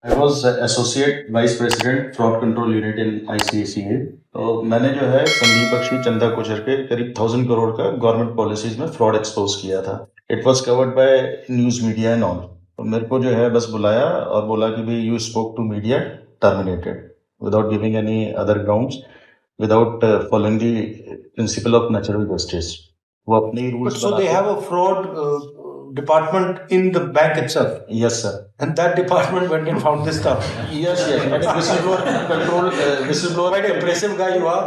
I was associate vice president fraud control unit in ICACA। तो मैंने जो है संदीप बख्शी, चंदा कोचर के करीब 1000 करोड़ का गवर्नमेंट पॉलिसीज में फ्रॉड एक्सपोज किया था। It was covered by news media and all. तो मेरे को जो है बस बुलाया और बोला कि भाई you spoke to media, terminated without giving any other grounds, without following the principle of natural justice. वो अपने ही rules So they have a fraud department in the bank itself. Yes, sir. And that department went and found this stuff. Yes. And a whistleblower control, whistleblower. Quite impressive guy you are.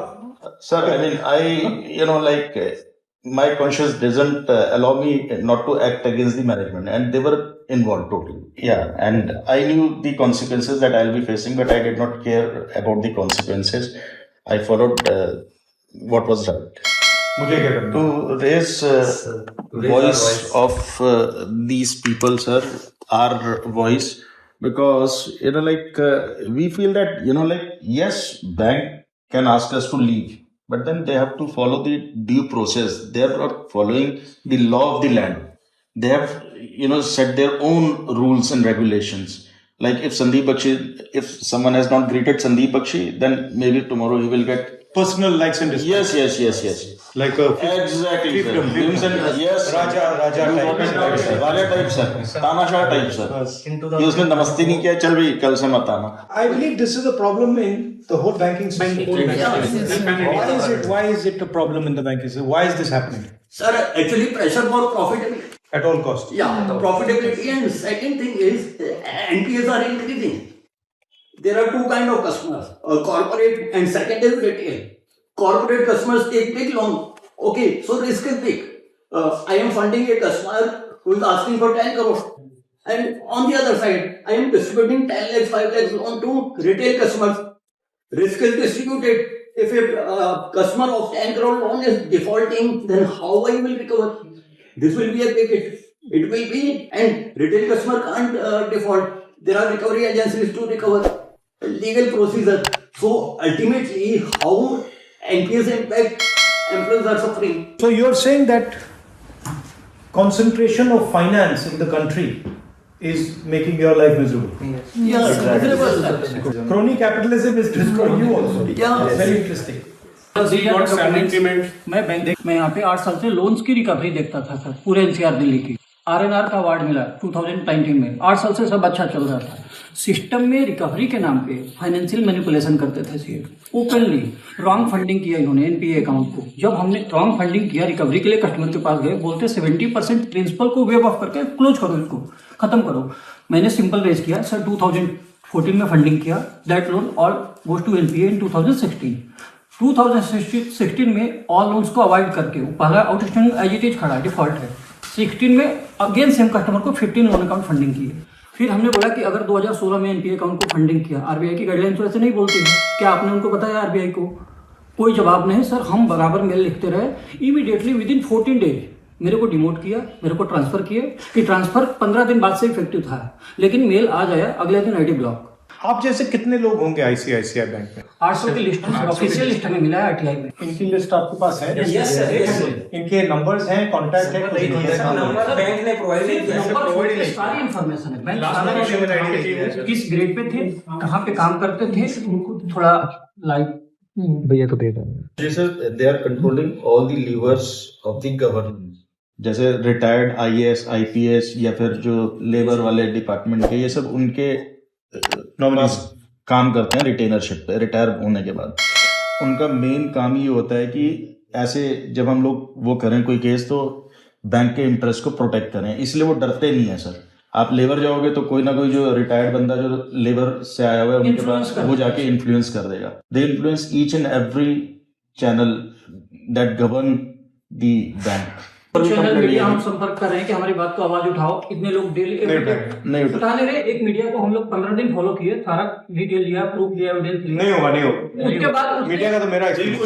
Sir, I mean, my conscience doesn't allow me not to act against the management, and they were involved totally. Yeah, and I knew the consequences that I'll be facing, but I did not care about the consequences. I followed what was right. मुझे क्या करना? To raise voice of these people, sir, our voice, because we feel that yes, bank can ask us to leave, but then they have to follow the due process. They are not following the law of the land. They have set their own rules and regulations. Like if someone has not greeted Sandeep Bakshi, then maybe tomorrow he will get Personal likes and dislikes. Yes. Like a Exactly, sir. fiefdom. Yes, Raja type. Raja type sir, तानाशाह type sir. कि उसने नमस्ते नहीं किया, चल भाई कल से मत आना। I believe this is a problem in the whole banking system. Why is it a problem in the banking system? Why is this happening? Sir, actually pressure for profitability. At all costs. Yeah, the profitability, and second thing is NPAs are increasing. There are two kind of customers, corporate and second is retail. Corporate customers take big loan. Okay, so risk is big. I am funding a customer who is asking for 10 crore. And on the other side, I am distributing 10 lakhs, 5 lakhs loan to retail customers. Risk is distributed. If a customer of 10 crore loan is defaulting, then how I will recover? This will be a big hit. It will be, and retail customer can't default. There are recovery agencies to recover. Legal procedure. So ultimately, how NPAs impact employees are suffering. So you're saying that concentration of finance in the country is making your life miserable. Yes, exactly. Crony capitalism is destroying you also. Yeah. Very interesting. मैं bank में यहाँ पे 8 साल से loans की recovery देखता था sir, पूरे NCR दिल्ली की। RNR का अवार्ड मिला 2019 में। 8 साल से सब अच्छा चल रहा था। सिस्टम में रिकवरी के नाम पे फाइनेंशियल मैनिपुलेशन करते थे सीए। ओपनली रॉन्ग फंडिंग किया इन्होंने NPA अकाउंट को। जब हमने रॉन्ग फंडिंग किया, रिकवरी के लिए कस्टमर के पास गए, बोलते 70% प्रिंसिपल को वेव ऑफ करके क्लोज करो, इसको खत्म करो। मैंने सिंपल रेज किया सर, 2014 में फंडिंग किया, that loan all goes to NPA in 2016 में ऑल लोन्स को अवॉइड करके पहला आउटस्टैंडिंग एज इट इज खड़ा है, डिफॉल्ट है। 16 में अगेन सेम कस्टमर को 15 लोन अकाउंट फंडिंग किए। फिर हमने बोला कि अगर 2016 में NPA अकाउंट को फंडिंग किया, RBI की गाइडलाइन तो ऐसे नहीं बोलती है, क्या आपने उनको बताया RBI को? कोई जवाब नहीं सर। हम बराबर मेल लिखते रहे। इमीडिएटली विदिन 14 डेज मेरे को डिमोट किया, मेरे को ट्रांसफर किए कि ट्रांसफर 15 दिन बाद से इफेक्टिव था, लेकिन मेल आ जाया अगले दिन ID ब्लॉक। आप जैसे कितने लोग होंगे ICICI बैंक में? 800 की लिस्ट ऑफिशियल लिस्ट हमें मिला है RTI में। इनकी लिस्ट आपके पास है? Yes, sir. इनके नंबर्स हैं, कॉन्टैक्ट है? बैंक ने प्रोवाइड सारी इन्फॉर्मेशन है। बैंक किस ग्रेड पे थे, कहाँ पे काम करते थे, थोड़ा लाइव भैया तो दे देंगे। जैसे they are controlling all the levers of the government, जैसे रिटायर्ड IAS IPS या फिर जो लेबर वाले डिपार्टमेंट के, ये सब उनके पास काम करते हैं रिटेनरशिप पे रिटायर होने के बाद। उनका मेन काम ये होता है कि ऐसे जब हम लोग वो करें कोई केस, तो बैंक के इंटरेस्ट को प्रोटेक्ट करें, इसलिए वो डरते नहीं है सर। आप लेबर जाओगे तो कोई ना कोई जो रिटायर्ड बंदा जो लेबर से आया हुआ है उनके पास वो जाके इन्फ्लुएंस कर देगा। They influence each and every channel that govern the bank. Channel media हम संपर्क कर रहे हैं कि हमारी बात को आवाज उठाओ। इतने लोग डेली नहीं उठा ले रहे। एक मीडिया को हम लोग 15 दिन फॉलो किए, सारा डिटेल लिया, प्रूफ लिया, एविडेंस लिया। नहीं होगा। उसके बाद मीडिया का तो मेरा एक्सपीरियंस